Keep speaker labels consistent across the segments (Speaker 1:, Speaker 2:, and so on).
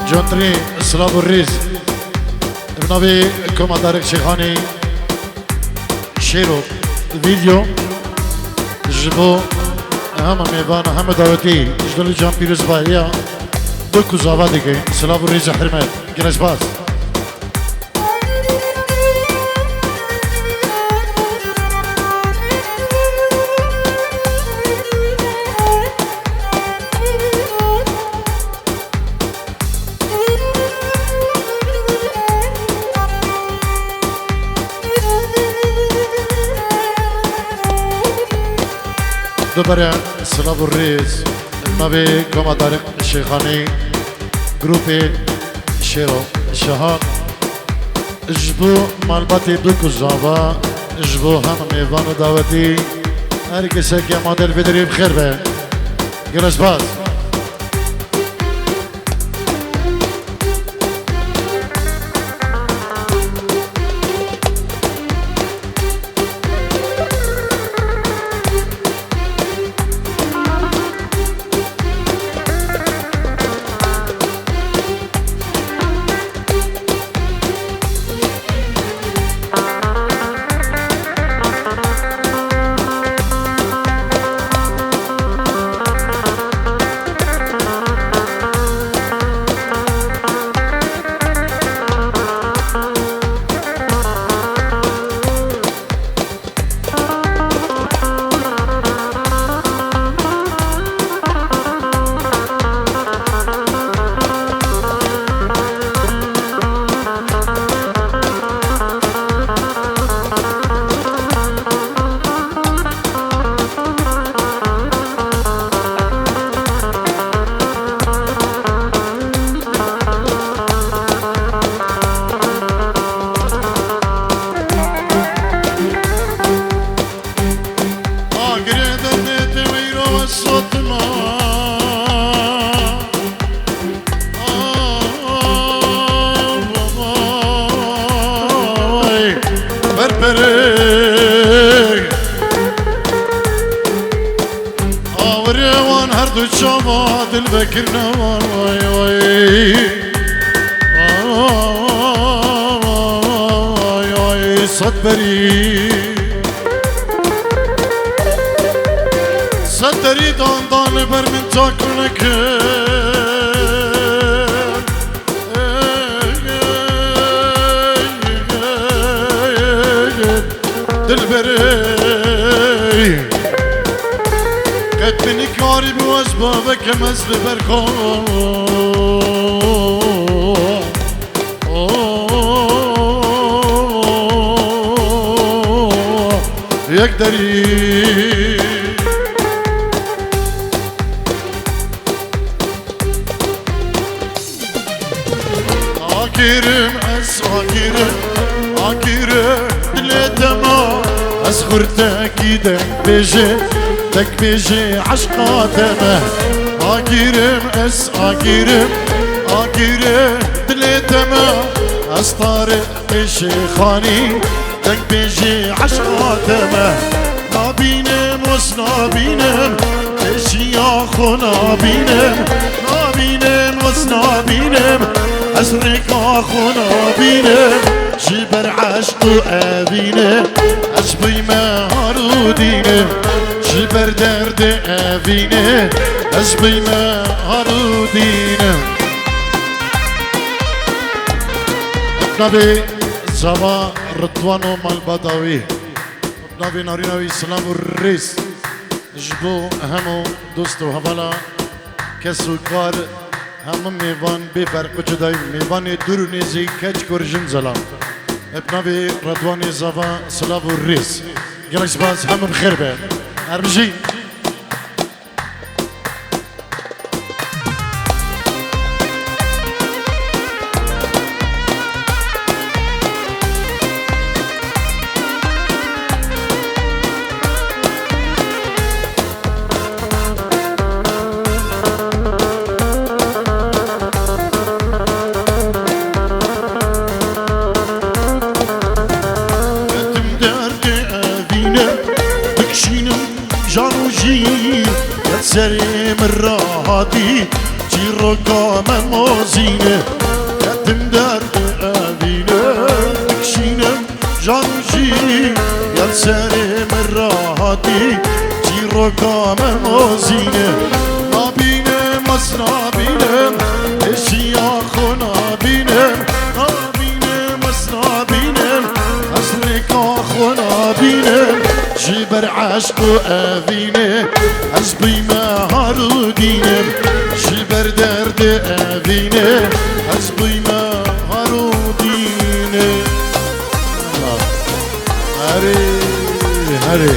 Speaker 1: جونتري سلاب الريز بنبي كوما دارك شيخاني شيرو فيديو جبو هم ميبان هم دعوتي جدول جام بيروز باهيا دوكو زاوادي كي سلاب الريز حرمت جلس باس دوباره سلاب الريز نبي كوما دارك الشيخاني جروبي شيرو شهاب جبو مالباتي دوكو زابا جبو هم ميوان دعوتي هر کسی که مادر بدری بخیر به گرش باز آوریوان هر دو شما دل بکر نوان وای وای وای وای صد بری صد دری دان دان بر من تاکنک دل بری منی کاری بوز بابک مزل برکن یک دری آگیرم از آگیرم دل دما از خورتکی دنگ بجه تك بيجي عشقاتنا آگیرم آگیرم دلتما استارق بشيخاني تك بيجي عشقاتنا نابينم وسنابينم اشياخو نابينم وسنابينم اسرق اخو نابينم جبر عشق ابينم اشبي ما هارودينم جبر درد اوینه از بیمه هارودینه ابنابي زوا رضوانو مالباداوي ابنابي ناريناوي سلام الرئيس جبو همو دوستو هوالا کسو کار هم میوان بفرق جدای میوان درونیزی کچ کرجن زلام ابنابي رضواني زوا سلام الرئيس گلکس باز هم بخیر به ارمجي سريم الرادي جيرو قام موزينه يتم درد أبينا تكشينا جانجي يا سريم الرادي جيرو قام موزينه نابينا مسرابينا اشياخو نابينا نابينا مسرابينا أسرك أخو نابينا جبر عشق أبينا أزبي ما هارودينا جبر درد أبينا أزبي ما هارودينا هري هري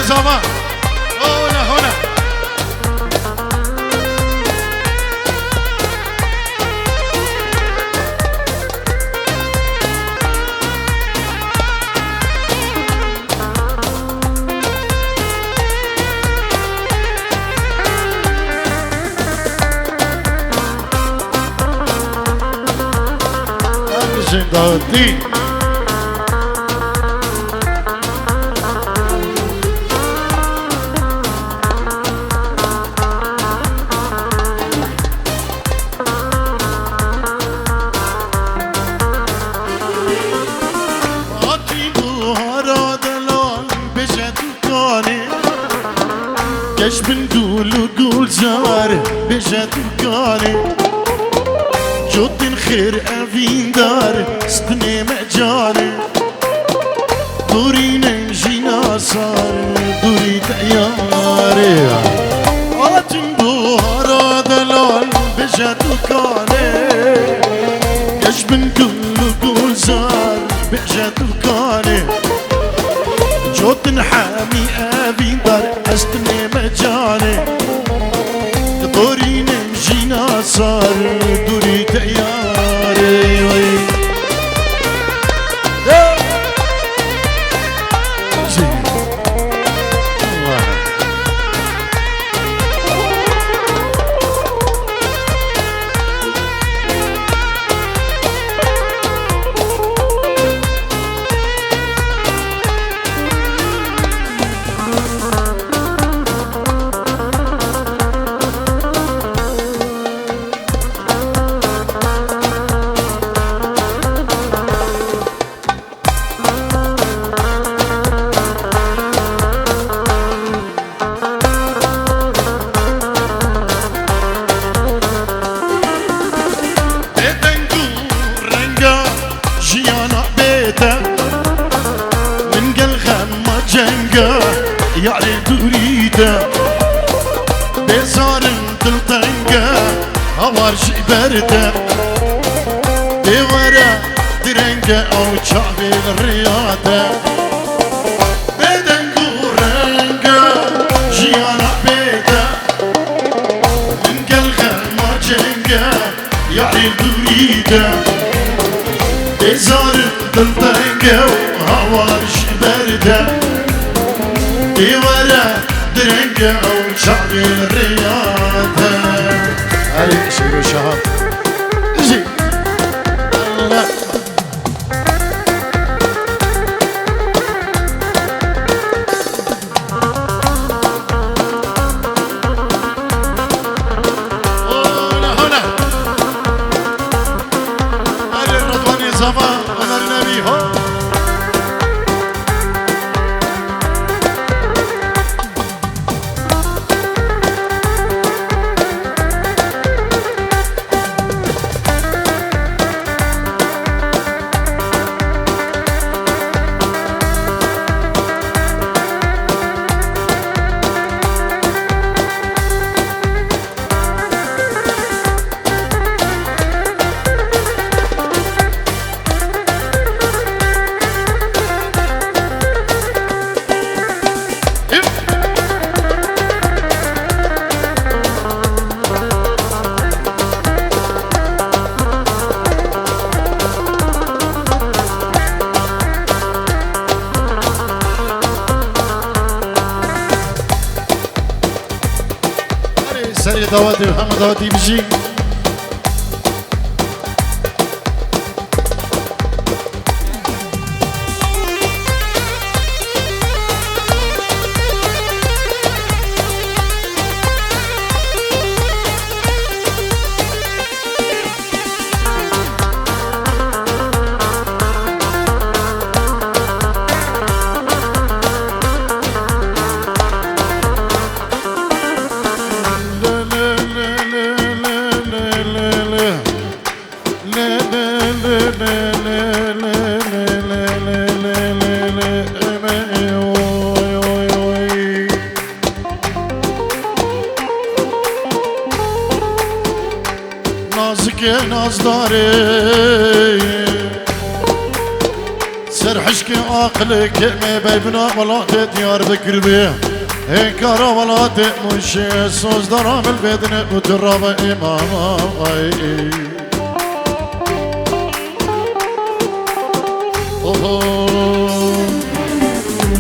Speaker 1: نظامة هنا زندادي كش بنقول وقول زار بجد وقالي جد خير أفين دار ستني مجالي دوري نجينا صار دوري تياري آتم بوهارا دلال بجد وقالي كش بنقول وقول زار بجد وقالي جد حامي أفين دار استني مجالي دوري نمجينا صار دوري تياري وي يعني تريده بزارن دلتنقه هوار شي برده بورا درنقه او شعبي الرياده بدنقو رنقه جيانا بيته من قلقه ما جنقه يعني تريده بزارن دلتنقه هوار شي برده بورا درنقة أو شعب الرياضة عليك شير وشهر زي الله هنا هذه الرضواني زمان أنا النبي هو سري دعوتي وهم دعوتي بجي نازداري سرحشك عقلك ما بيبنا ولاتي ديار ذكر بيه هيك ولاتي مش صوص درام البدن وتراب إمام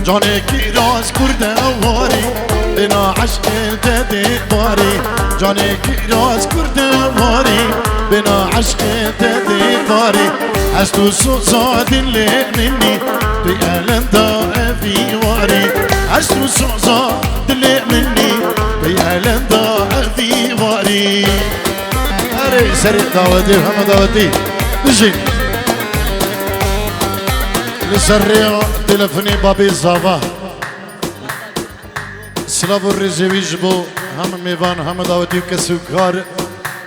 Speaker 1: جاني كي راس كرده واري بنا عشق تدي باري جاني كي راس كرده واري بنا عشق تدي باري عشتو صوصات اللي مني بيألم ضاع في واري عشتو صوصات اللي مني بيألم ضاع في واري أري سري دعوتي وهم دعوتي بجي لسريع تلفني بابي زابا سلاب الرجوي جبو هم ميوان هم دعوتي وكسوكار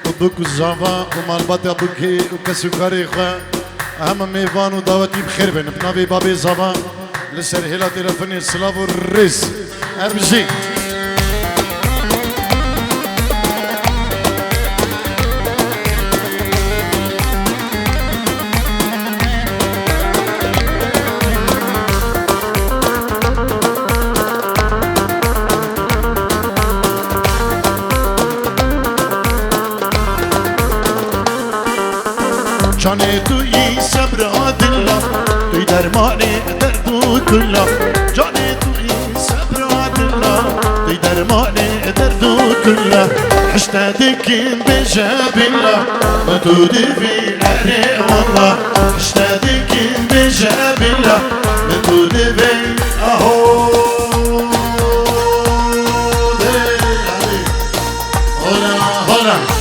Speaker 1: وبوكو زافا ومالباتي ابوكي وكسوكاري خوا هم ميوان ودعوتي بخير بين بنابي بابي زابا لسرهلا تلفني سلاب الرز اربجي جاني توي صبر عدلا توي درماني دردو كلا جاني توي صبر عدلا توي درماني دردو كلا حشتادك بجابلا مدودي في أري والله حشتادك بجابلا مدودي في أهو هلا هلا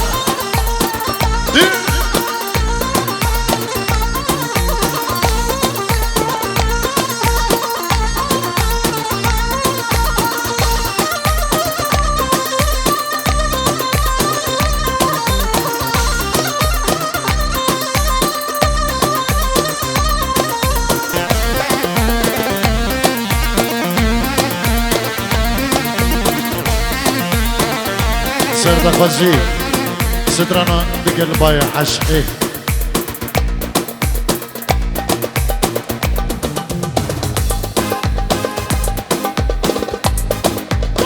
Speaker 1: سرد خوزي سدرانا بقلب بايع عشقي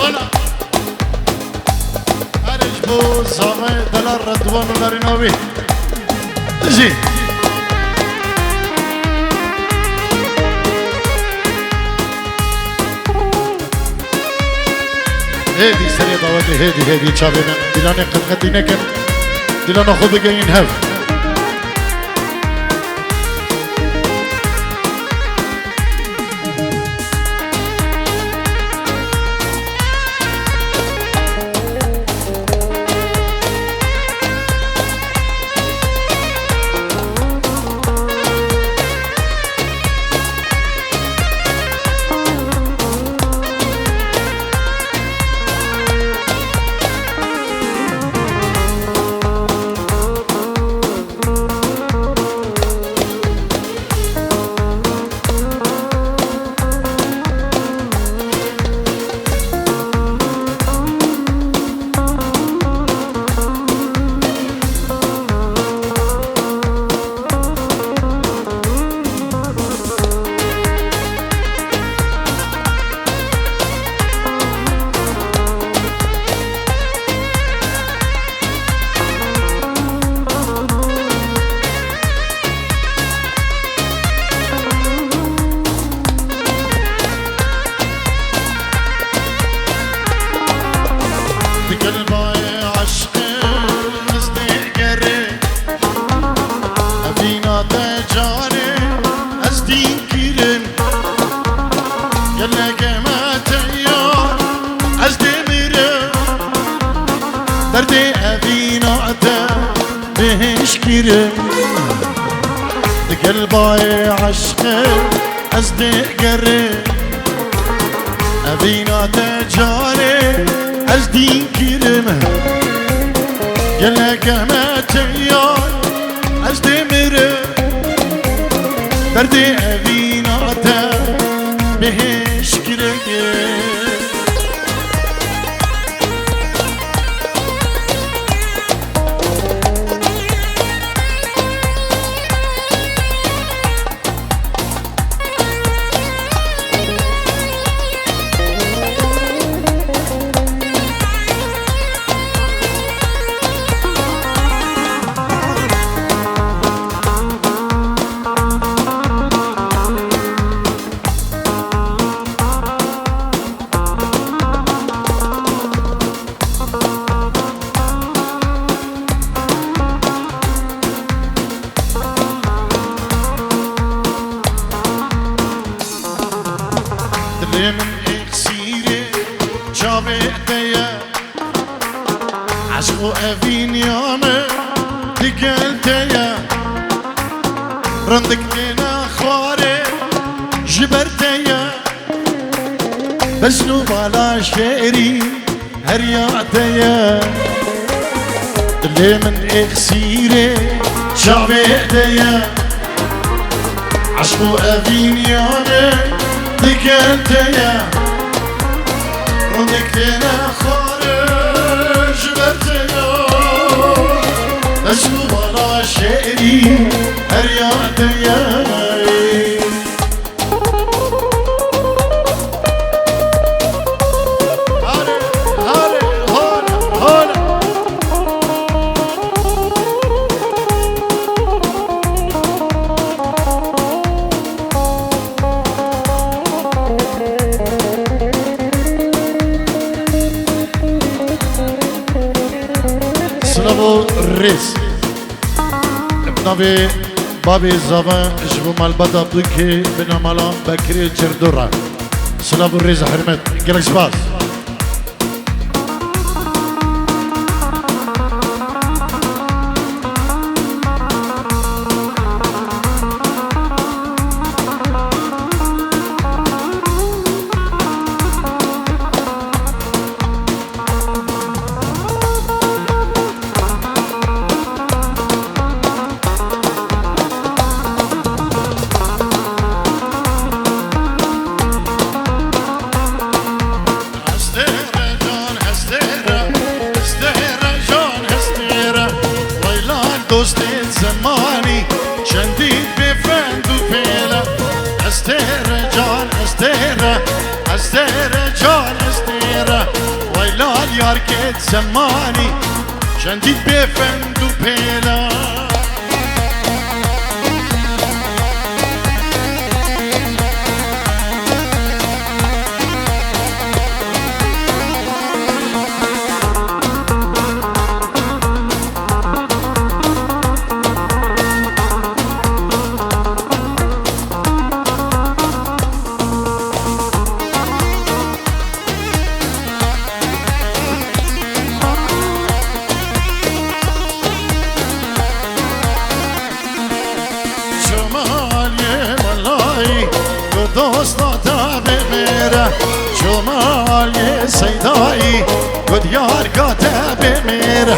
Speaker 1: ولا أرجبو زامي دلال ردوان ولارينوي تجي هذي سريع دعوتي هذي شابنا دلاني قد خديناك دلانا خذ جايين هاف شيرم قلبي عشقي أصدق قرب أبينا تجاري أصدق كرم قلك ما تيار أصدق مرم دردي أبينا بهش كرم من اكسيري جابي ايديا عشقو افين يامي دقلتيا رندك لنا خواري جبرتيا بسنو بالا شعري هرياتيا اللي من اكسيري جابي ايديا عشقو افين يامي دقلتيا رندك لنا خارج برتيا بسنو بالا شعري هرياتيا سلامو الريس ابنابي بابي زبان جبو مالبدا بلكي بنا مالا بكري جردورا سلامو الريس حرمت قلق سباس زماني شنديد بفند وفيلة استيرة جان استيرة استيرة جان استيرة ويلال ياركت زماني شنديد بفند وفيلة دوستا تابع میره جمال سیدایی قد یار تابع میره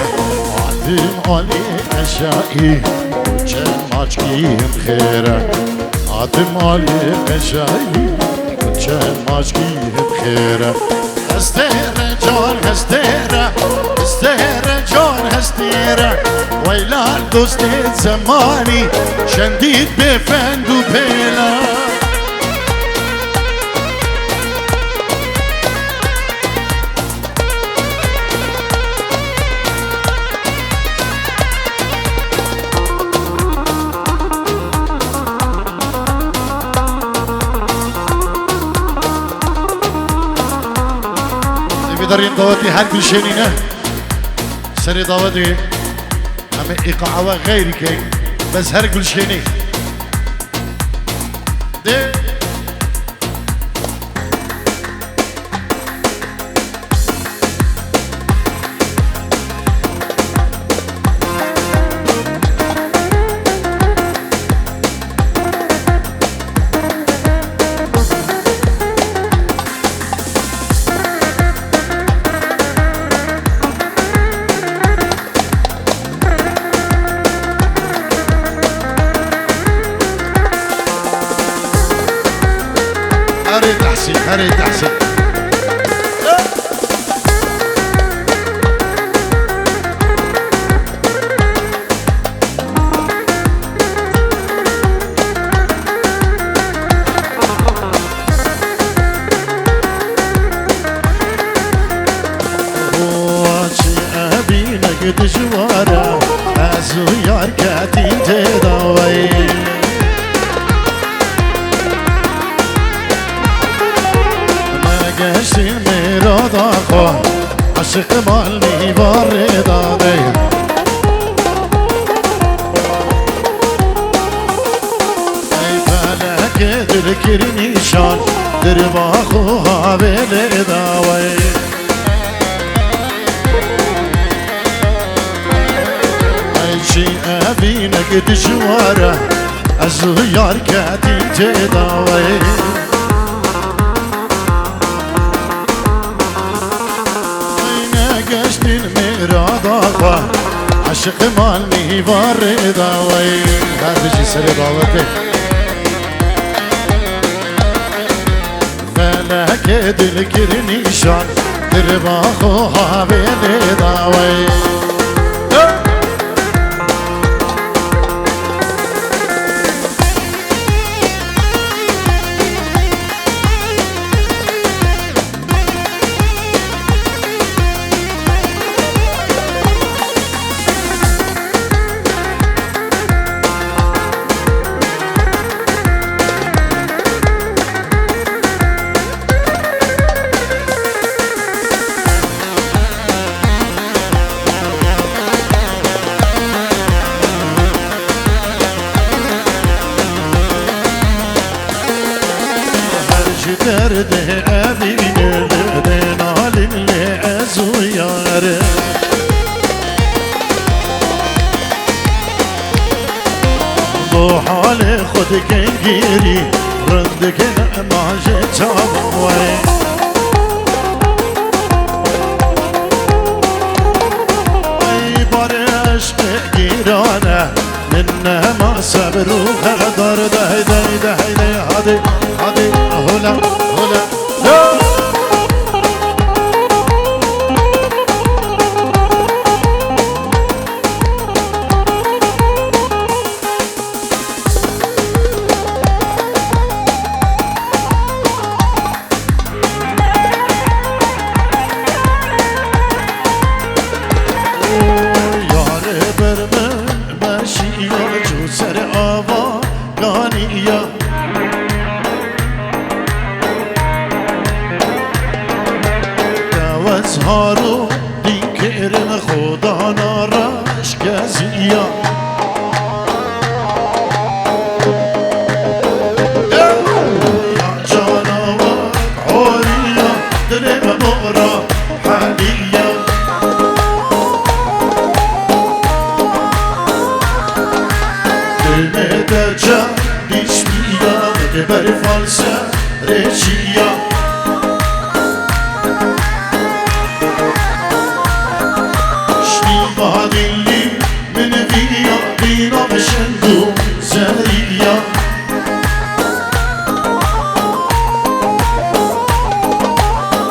Speaker 1: عادم علی قشایی چه ماچکیم خیره عادم علی قشایی چه ماچکیم خیره هستیره جان هستیره هستیره جان هستیره ویلال دوست زمانی شندید بفند و پیلا داریم دعوتی هر گلشنینه سر دعوتی همه ایقاع و غیری که بس هر گلشنی ده هري تحسين هري تحسين قد جواره ازو یار کتین تداوی نگشتین میراد آخوا عشق مال میوار داده ای فلک دل کرنیشان در باخو هاویل داوی شي أبينك تجواره الزيار كاتين تداوي قشت الميراد أخوة عشق مال ميوار داوي هر بجي سري باوتي فلك دل كرنيشان درباخو هاويل داوي درده أبينه دنال اللي أزوياره بو حال خود كنجيري ردك نماجي تابوي أي بار عشق جيرانه منه ما صبر وقدر ده ده ده ده هادي هادي هلا هلا هارو دیکرم خدا نارش کزیا یا جانوار عوریا دلم مورا حالیا دلم در جا دیش بیا دبر فالسه رچیا اللي من فيا بينا بشندو زهرية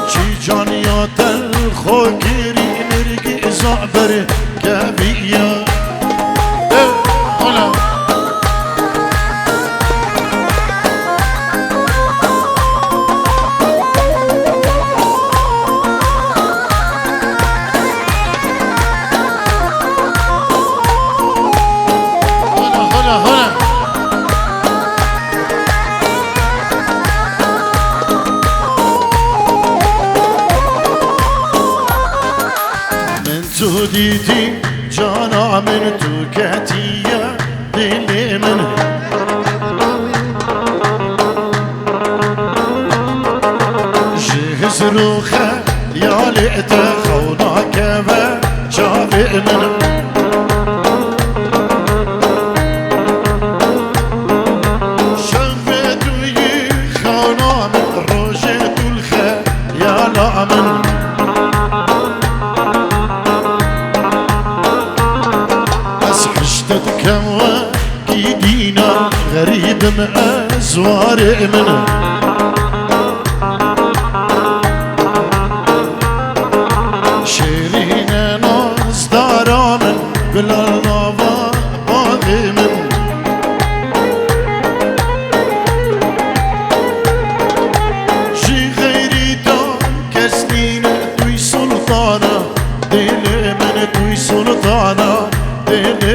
Speaker 1: شي جانيات الخوكيري نرقي زعبر كافية ديتي جانا من توكاتية دلي من جهز روخة يا لقت خونا كما شافئ من شفت ويخونا من روجة الخير يا لأمن كوا كيدينا غريب مأزوار منه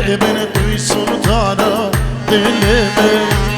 Speaker 1: من توی سلطانا دل من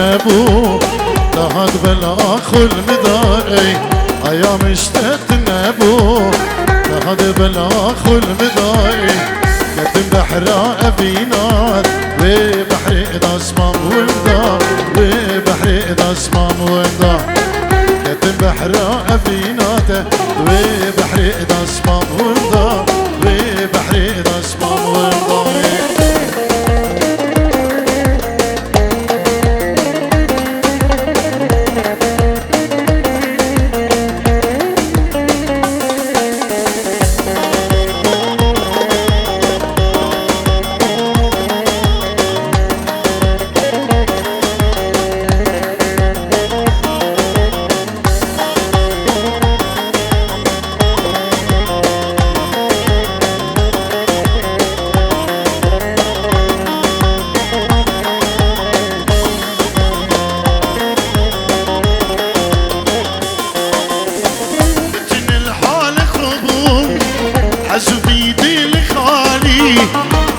Speaker 1: نبو لهاد بالاخو المداري ايام اشتقت نبو لهاد بالاخو المداري كتم بحر ابينات وبحر اذا اسمام وندا وبحر اذا اسمام وندا كتم بحر ابينات وبحر اذا اسمام وندا وبحر اذا اسمام وندا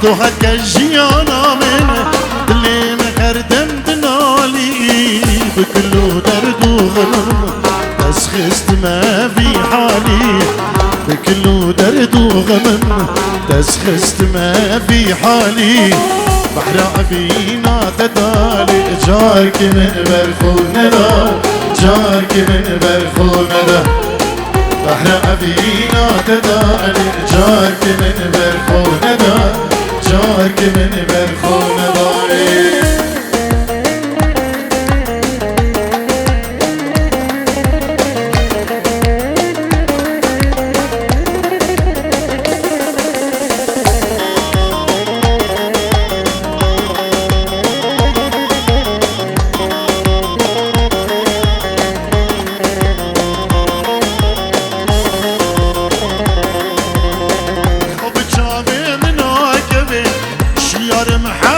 Speaker 1: تو هكا جيانا من اللي مخردم دنالي بكلو درد وغم تسخست ما في حالي بكلو درد وغم تسخست ما في حالي بحر أبينا تدالي جارك من برخونا دا جارك من برخونا دا بحر أبينا تدالي جارك من برخونا دا جارك من برخونا داري حب جامي من عقبي شيار محمد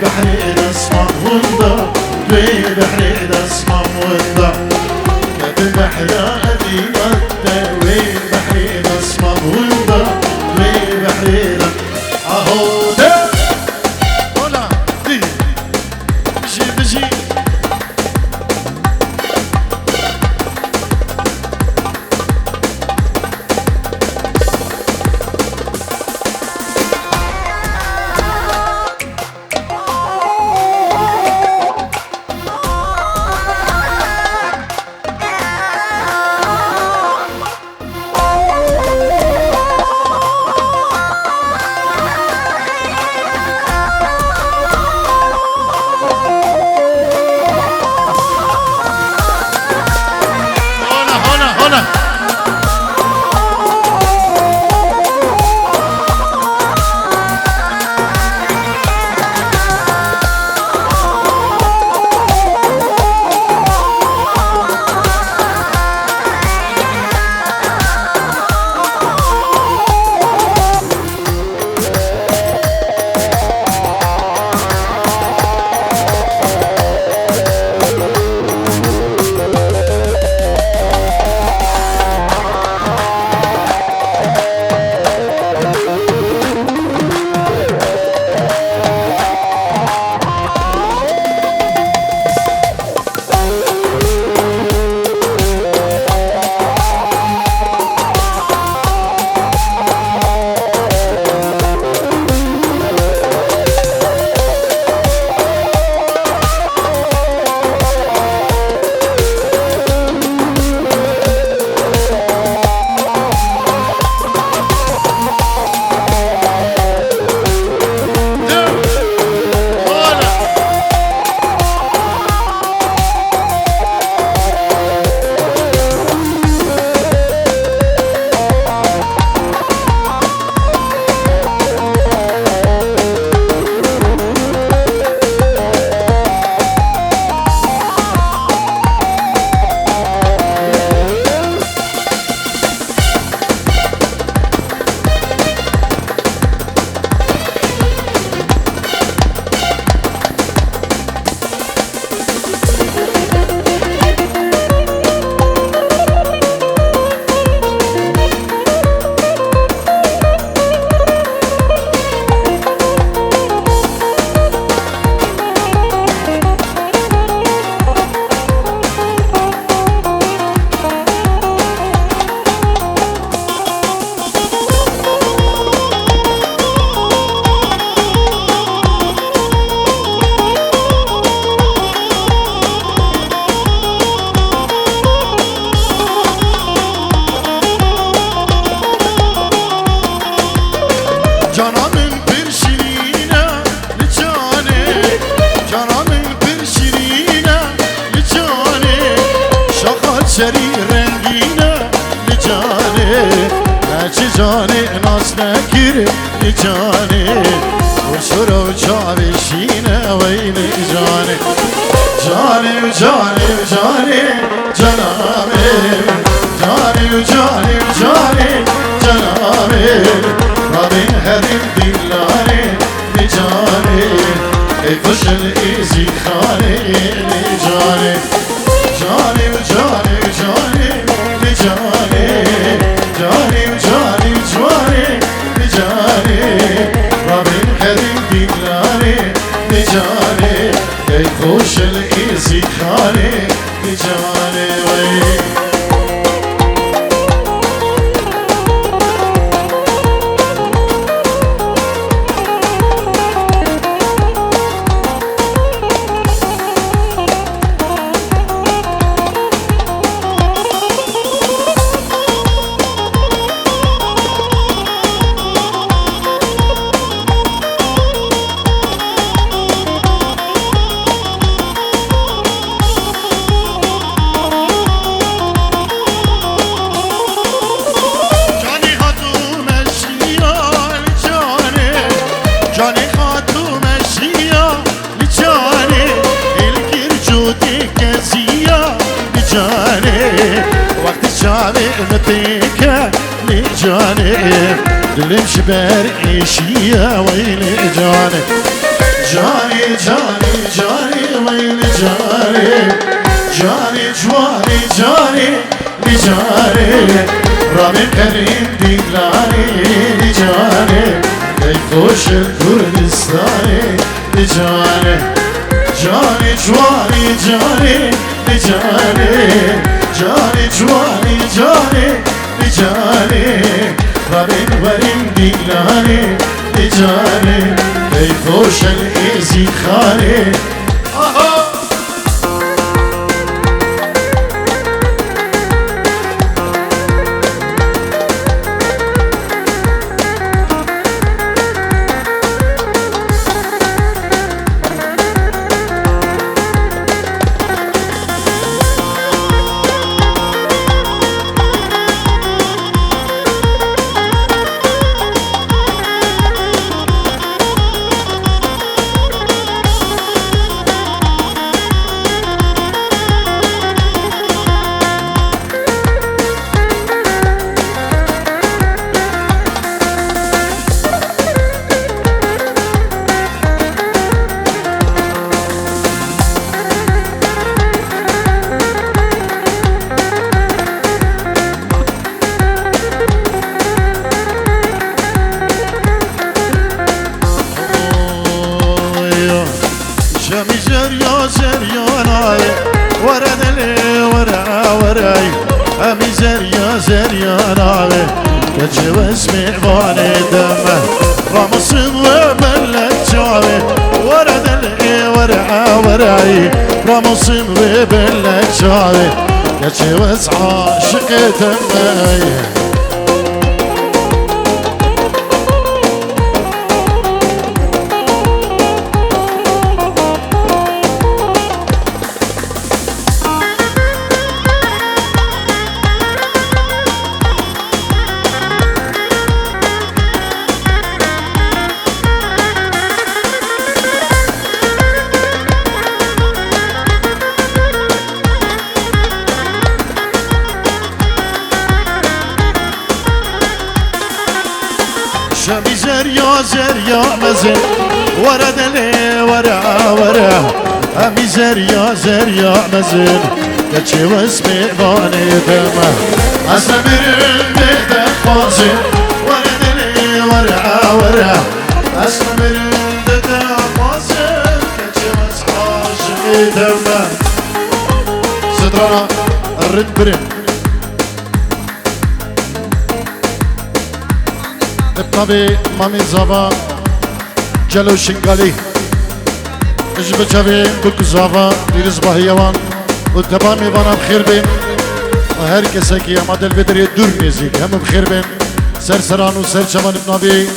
Speaker 1: بحري اسمه وندا دوي بحري اسمه وندا بحرا أدي دوي بحري اسمه وندا دوي بحري أهو ده ولا دي بجي بجي
Speaker 2: شری رنگینه لجانه هرچی جانه ناس نکیره لجانه و شروع چاوشینه وین جانه جانه جانه جانه جنامه جانه جانه جانه جنامه رابین هدیم دیلانه لجانه ای فشل ایزی خانه لجانه جاني وجاني وجاني لجاني جاني وجاني وجاني لجاني رابين حريم ديلاني لجاني يخوش الإيزي خاني لجاني وي متيكا لجاني دلم شبار ايشيا وين جاني جاني جاني جاني ويل جاني جاني جواني جاني لجاني رامي كريم ديلاني لجاني كيفوش الكردستاني لجاني جاني جواني جاني لجاني جاني جواني جاني لجاني رامي كريم ديلاني لجاني كيفوش الإيزي خاني تجوز معباني دمه رمصن وبلد شعبي ورد ورعة ورعي رمصن وبلد شعبي تجوز عاشق دمه شمي زريا زريا مزن ورد لي ورا ورا امي زريا زريا مزن كتشي واسمي باني دمه اسمر بيد فازي ورد لي ورا ورا اسمر بيد فازي كتشي واسمي دمه سترانا الرد برن ابنابي مامي زافا جلو شنغالي اجب جابي بك زافا ديرز باهيوان والدبامي وانا بخير بين وهر كساكي اما دل بدر يدور نزيك هم بخير بين سرسران وسر جوان ابنابي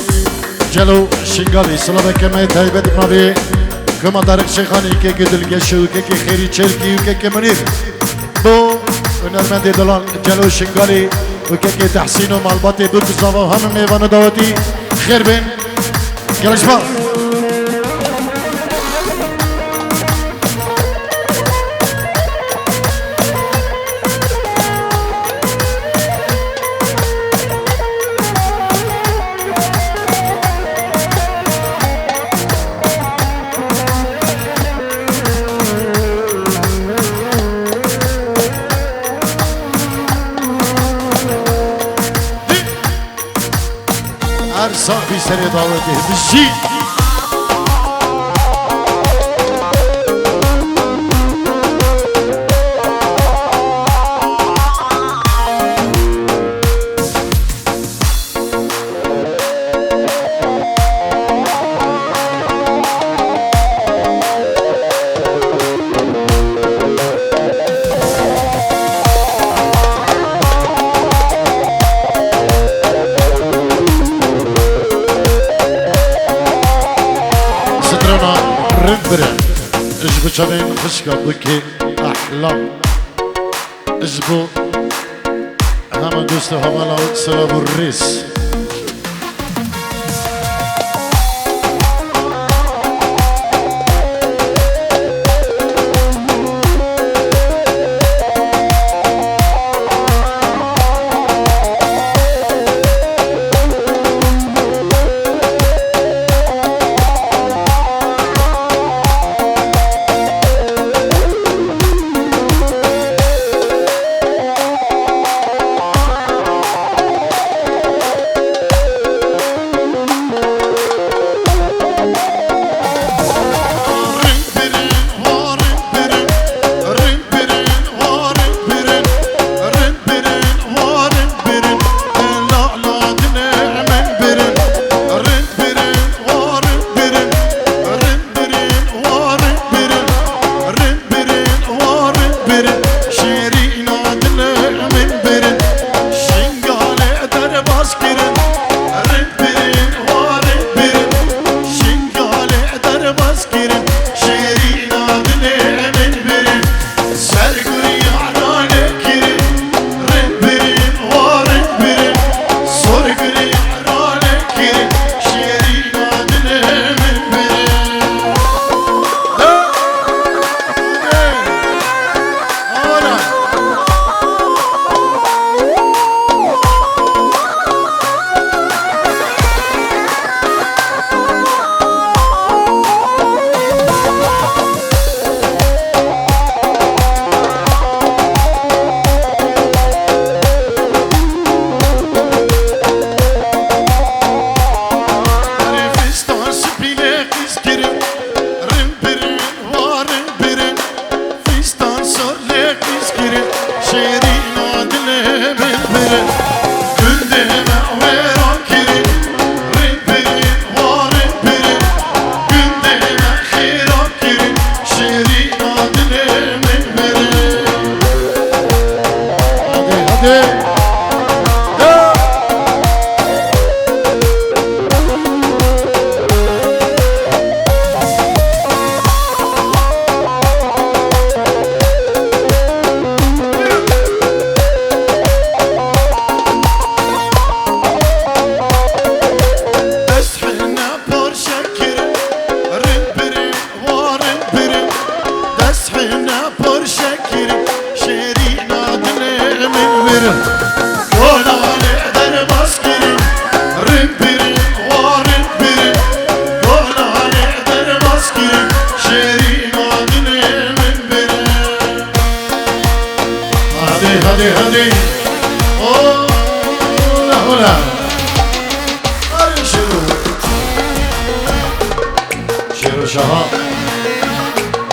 Speaker 2: جلو شنغالي سلامة كما تايبت ابنابي كما دارك شيخاني كي قدل قشو كي خيري تشركي وكي منير بو ونرمندي دلان جلو شنغالي وكي تحسين ومالباتي بك زافا هم ميوان دواتي خير بين يلا شباب صاحبي سري دعوته بالجي اجبو شبين خشكا بكي احلام اجبو هما دوستو هما لاوك سلابو الريس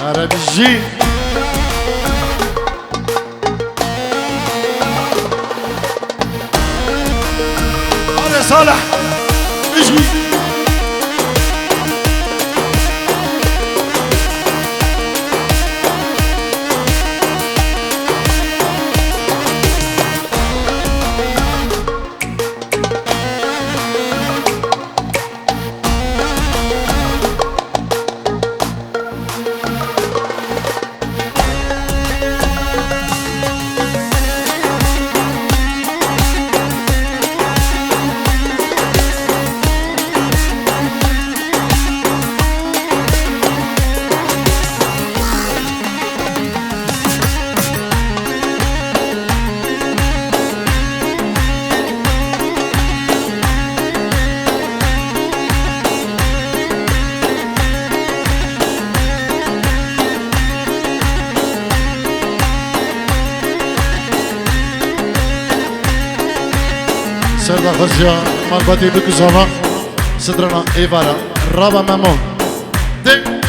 Speaker 1: عربي جي يا صالح اجي سردا خزيا مال بدي بك زما صدرنا ايفارا رابا مامون دي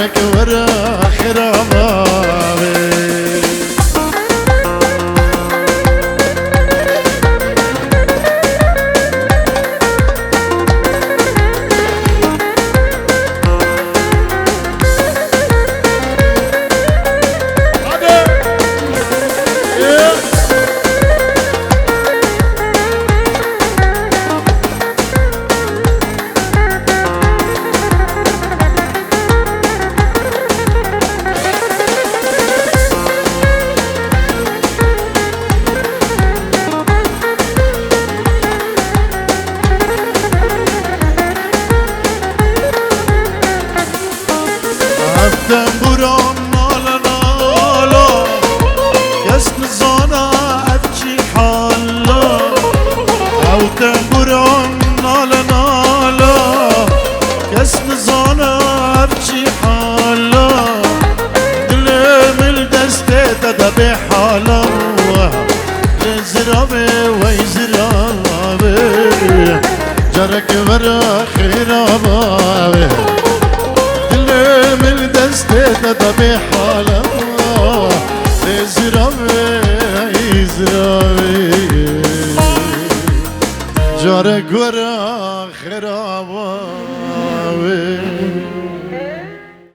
Speaker 1: جارك ورا خراباوي تنبورم نالا نالا کس نزانا افچی حالا او تنبورم نالا نالا کس نزانا افچی حالا دلم الدست دادا بحالا زرابه وی زرابه جارك ورا خرابه من دست دادا بحالا ازرامي جارك ورا خرابا